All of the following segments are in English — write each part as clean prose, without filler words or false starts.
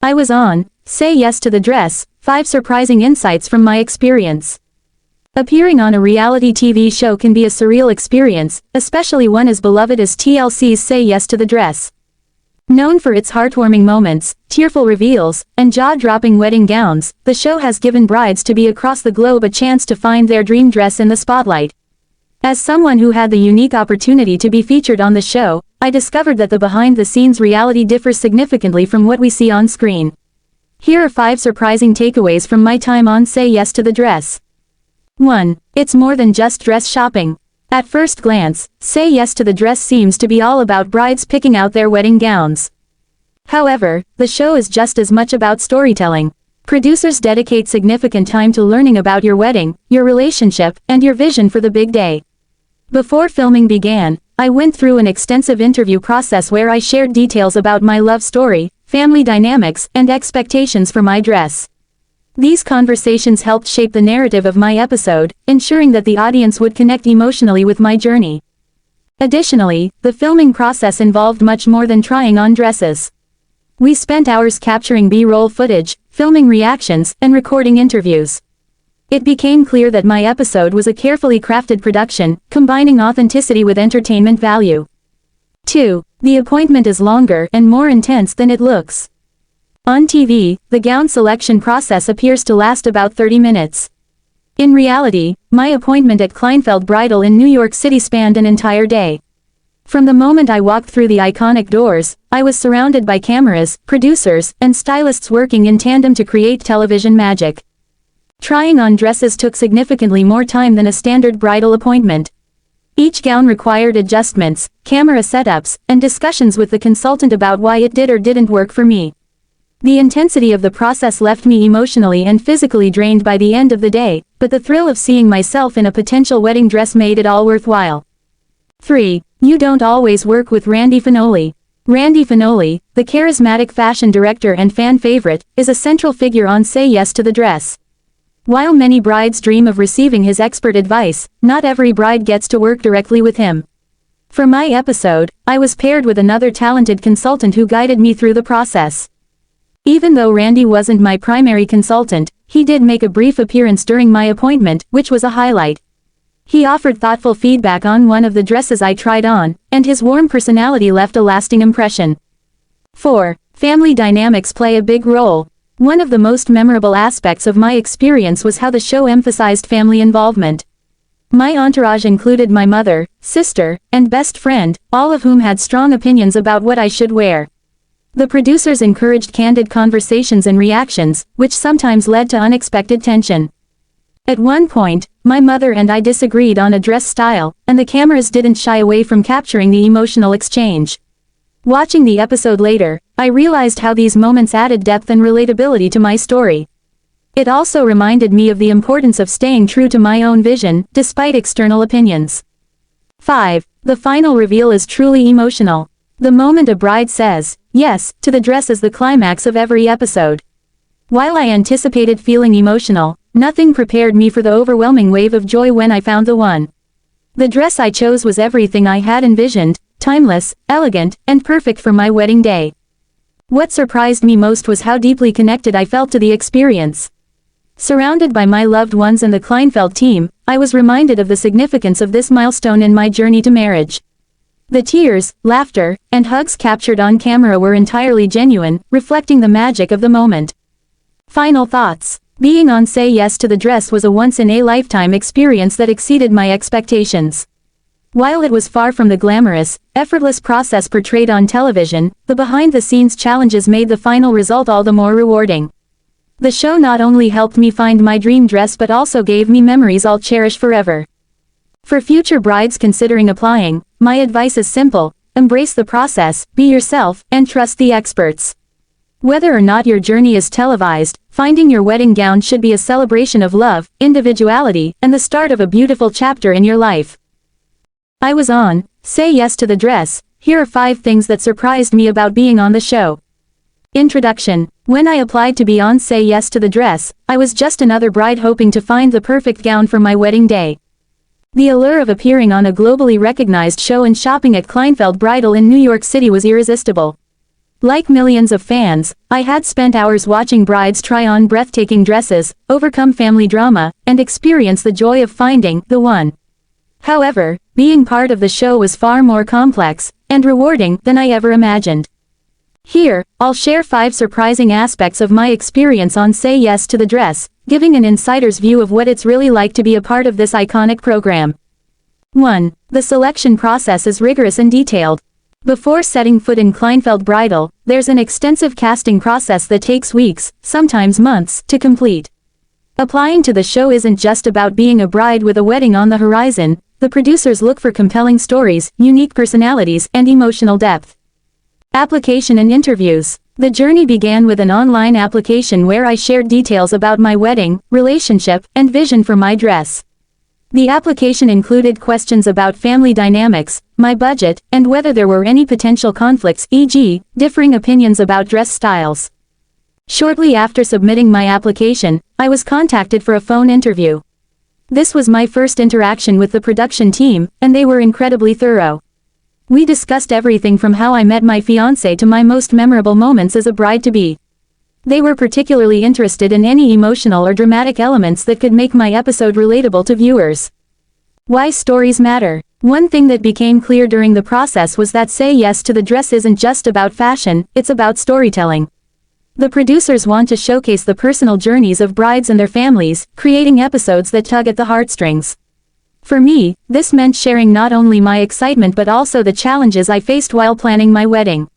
I was on Say Yes to the Dress, 5 surprising insights from my experience. Appearing on a reality TV show can be a surreal experience, especially one as beloved as TLC's Say Yes to the Dress. Known for its heartwarming moments, tearful reveals, and jaw-dropping wedding gowns, the show has given brides to be across the globe a chance to find their dream dress in the spotlight. As someone who had the unique opportunity to be featured on the show, I discovered that the behind-the-scenes reality differs significantly from what we see on screen. Here are 5 surprising takeaways from my time on Say Yes to the Dress. 1. It's more than just dress shopping. At first glance, Say Yes to the Dress seems to be all about brides picking out their wedding gowns. However, the show is just as much about storytelling. Producers dedicate significant time to learning about your wedding, your relationship, and your vision for the big day. Before filming began, I went through an extensive interview process where I shared details about my love story, family dynamics, and expectations for my dress. These conversations helped shape the narrative of my episode, ensuring that the audience would connect emotionally with my journey. Additionally, the filming process involved much more than trying on dresses. We spent hours capturing B-roll footage, filming reactions, and recording interviews. It became clear that my episode was a carefully crafted production, combining authenticity with entertainment value. 2. The appointment is longer and more intense than it looks. On TV, the gown selection process appears to last about 30 minutes. In reality, my appointment at Kleinfeld Bridal in New York City spanned an entire day. From the moment I walked through the iconic doors, I was surrounded by cameras, producers, and stylists working in tandem to create television magic. Trying on dresses took significantly more time than a standard bridal appointment. Each gown required adjustments, camera setups, and discussions with the consultant about why it did or didn't work for me. The intensity of the process left me emotionally and physically drained by the end of the day, but the thrill of seeing myself in a potential wedding dress made it all worthwhile. 3. You don't always work with Randy Finoli. Randy Finoli, the charismatic fashion director and fan favorite, is a central figure on Say Yes to the Dress. While many brides dream of receiving his expert advice, not every bride gets to work directly with him. For my episode, I was paired with another talented consultant who guided me through the process. Even though Randy wasn't my primary consultant, he did make a brief appearance during my appointment, which was a highlight. He offered thoughtful feedback on one of the dresses I tried on, and his warm personality left a lasting impression. 4. Family dynamics play a big role. One of the most memorable aspects of my experience was how the show emphasized family involvement. My entourage included my mother, sister, and best friend, all of whom had strong opinions about what I should wear. The producers encouraged candid conversations and reactions, which sometimes led to unexpected tension. At one point, my mother and I disagreed on a dress style, and the cameras didn't shy away from capturing the emotional exchange. Watching the episode later, I realized how these moments added depth and relatability to my story. It also reminded me of the importance of staying true to my own vision, despite external opinions. 5. The final reveal is truly emotional. The moment a bride says yes to the dress is the climax of every episode. While I anticipated feeling emotional, nothing prepared me for the overwhelming wave of joy when I found the one. The dress I chose was everything I had envisioned, timeless, elegant, and perfect for my wedding day. What surprised me most was how deeply connected I felt to the experience. Surrounded by my loved ones and the Kleinfeld team, I was reminded of the significance of this milestone in my journey to marriage. The tears, laughter, and hugs captured on camera were entirely genuine, reflecting the magic of the moment. Final thoughts. Being on Say Yes to the Dress was a once-in-a-lifetime experience that exceeded my expectations. While it was far from the glamorous, effortless process portrayed on television, the behind-the-scenes challenges made the final result all the more rewarding. The show not only helped me find my dream dress but also gave me memories I'll cherish forever. For future brides considering applying, my advice is simple: embrace the process, be yourself, and trust the experts. Whether or not your journey is televised, finding your wedding gown should be a celebration of love, individuality, and the start of a beautiful chapter in your life. I was on Say Yes to the Dress. Here are 5 things that surprised me about being on the show. Introduction. When I applied to be on Say Yes to the Dress, I was just another bride hoping to find the perfect gown for my wedding day. The allure of appearing on a globally recognized show and shopping at Kleinfeld Bridal in New York City was irresistible. Like millions of fans, I had spent hours watching brides try on breathtaking dresses, overcome family drama, and experience the joy of finding the one. However, being part of the show was far more complex and rewarding than I ever imagined. Here, I'll share 5 surprising aspects of my experience on Say Yes to the Dress, giving an insider's view of what it's really like to be a part of this iconic program. 1. The selection process is rigorous and detailed. Before setting foot in Kleinfeld Bridal, there's an extensive casting process that takes weeks, sometimes months, to complete. Applying to the show isn't just about being a bride with a wedding on the horizon. The producers look for compelling stories, unique personalities, and emotional depth. Application and interviews. The journey began with an online application where I shared details about my wedding, relationship, and vision for my dress. The application included questions about family dynamics, my budget, and whether there were any potential conflicts, e.g., differing opinions about dress styles. Shortly after submitting my application, I was contacted for a phone interview. This was my first interaction with the production team, and they were incredibly thorough. We discussed everything from how I met my fiancé to my most memorable moments as a bride-to-be. They were particularly interested in any emotional or dramatic elements that could make my episode relatable to viewers. Why stories matter. One thing that became clear during the process was that Say Yes to the Dress isn't just about fashion, it's about storytelling. The producers want to showcase the personal journeys of brides and their families, creating episodes that tug at the heartstrings. For me, this meant sharing not only my excitement but also the challenges I faced while planning my wedding.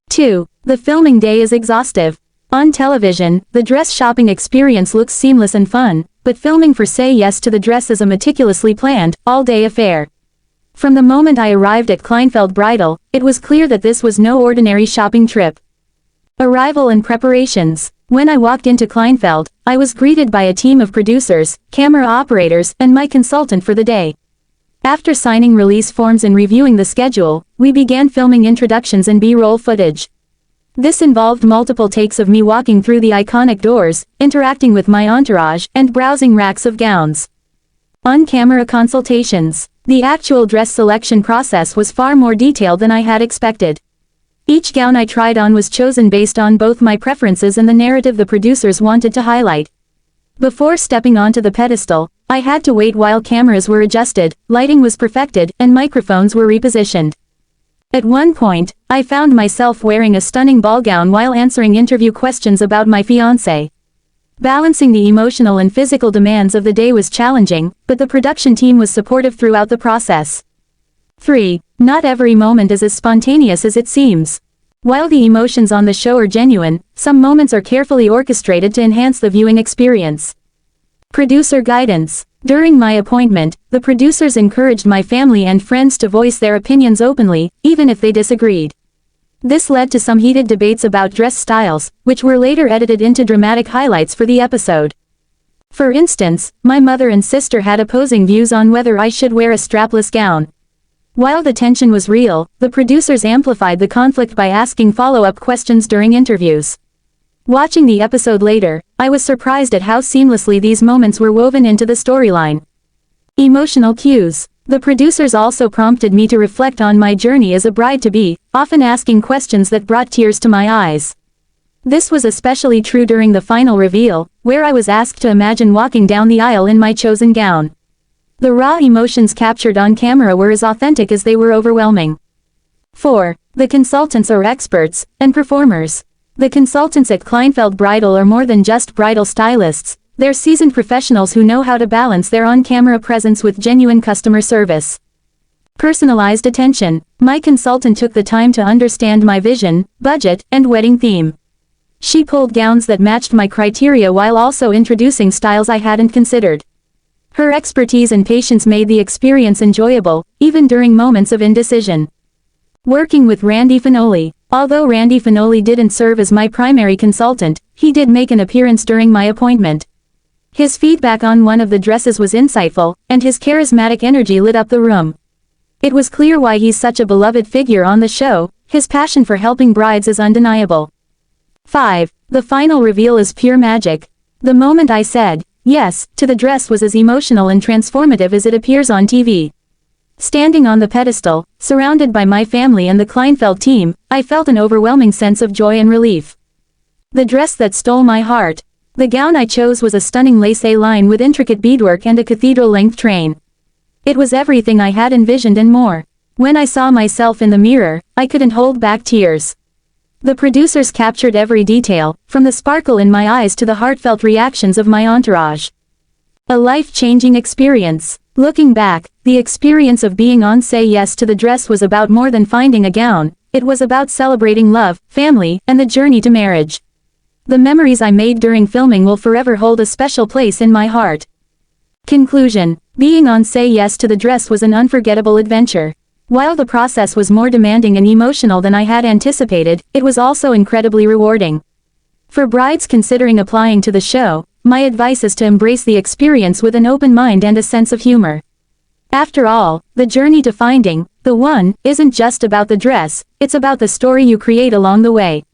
2. The filming day is exhaustive. On television, the dress shopping experience looks seamless and fun, but filming for Say Yes to the Dress is a meticulously planned, all-day affair. From the moment I arrived at Kleinfeld Bridal, it was clear that this was no ordinary shopping trip. Arrival and preparations. When I walked into Kleinfeld, I was greeted by a team of producers, camera operators, and my consultant for the day. After signing release forms and reviewing the schedule, we began filming introductions and B-roll footage. This involved multiple takes of me walking through the iconic doors, interacting with my entourage, and browsing racks of gowns. On-camera consultations. The actual dress selection process was far more detailed than I had expected. Each gown I tried on was chosen based on both my preferences and the narrative the producers wanted to highlight. Before stepping onto the pedestal, I had to wait while cameras were adjusted, lighting was perfected, and microphones were repositioned. At one point, I found myself wearing a stunning ball gown while answering interview questions about my fiancé. Balancing the emotional and physical demands of the day was challenging, but the production team was supportive throughout the process. 3. Not every moment is as spontaneous as it seems. While the emotions on the show are genuine, some moments are carefully orchestrated to enhance the viewing experience. Producer guidance. During my appointment, the producers encouraged my family and friends to voice their opinions openly, even if they disagreed. This led to some heated debates about dress styles, which were later edited into dramatic highlights for the episode. For instance, my mother and sister had opposing views on whether I should wear a strapless gown. While the tension was real, the producers amplified the conflict by asking follow-up questions during interviews. Watching the episode later, I was surprised at how seamlessly these moments were woven into the storyline. Emotional cues. The producers also prompted me to reflect on my journey as a bride-to-be, often asking questions that brought tears to my eyes. This was especially true during the final reveal, where I was asked to imagine walking down the aisle in my chosen gown. The raw emotions captured on camera were as authentic as they were overwhelming. 4. The consultants are experts and performers. The consultants at Kleinfeld Bridal are more than just bridal stylists, they're seasoned professionals who know how to balance their on-camera presence with genuine customer service. Personalized attention. My consultant took the time to understand my vision, budget, and wedding theme. She pulled gowns that matched my criteria while also introducing styles I hadn't considered. Her expertise and patience made the experience enjoyable, even during moments of indecision. Working with Randy Finoli. Although Randy Finoli didn't serve as my primary consultant, he did make an appearance during my appointment. His feedback on one of the dresses was insightful, and his charismatic energy lit up the room. It was clear why he's such a beloved figure on the show. His passion for helping brides is undeniable. 5. The final reveal is pure magic. The moment I said yes to the dress was as emotional and transformative as it appears on TV. Standing on the pedestal, surrounded by my family and the Kleinfeld team, I felt an overwhelming sense of joy and relief. The dress that stole my heart. The gown I chose was a stunning lace line with intricate beadwork and a cathedral-length train. It was everything I had envisioned and more. When I saw myself in the mirror, I couldn't hold back tears. The producers captured every detail, from the sparkle in my eyes to the heartfelt reactions of my entourage. A life-changing experience. Looking back, the experience of being on Say Yes to the Dress was about more than finding a gown. It was about celebrating love, family, and the journey to marriage. The memories I made during filming will forever hold a special place in my heart. Conclusion. Being on Say Yes to the Dress was an unforgettable adventure. While the process was more demanding and emotional than I had anticipated, it was also incredibly rewarding. For brides considering applying to the show, my advice is to embrace the experience with an open mind and a sense of humor. After all, the journey to finding the one isn't just about the dress, it's about the story you create along the way.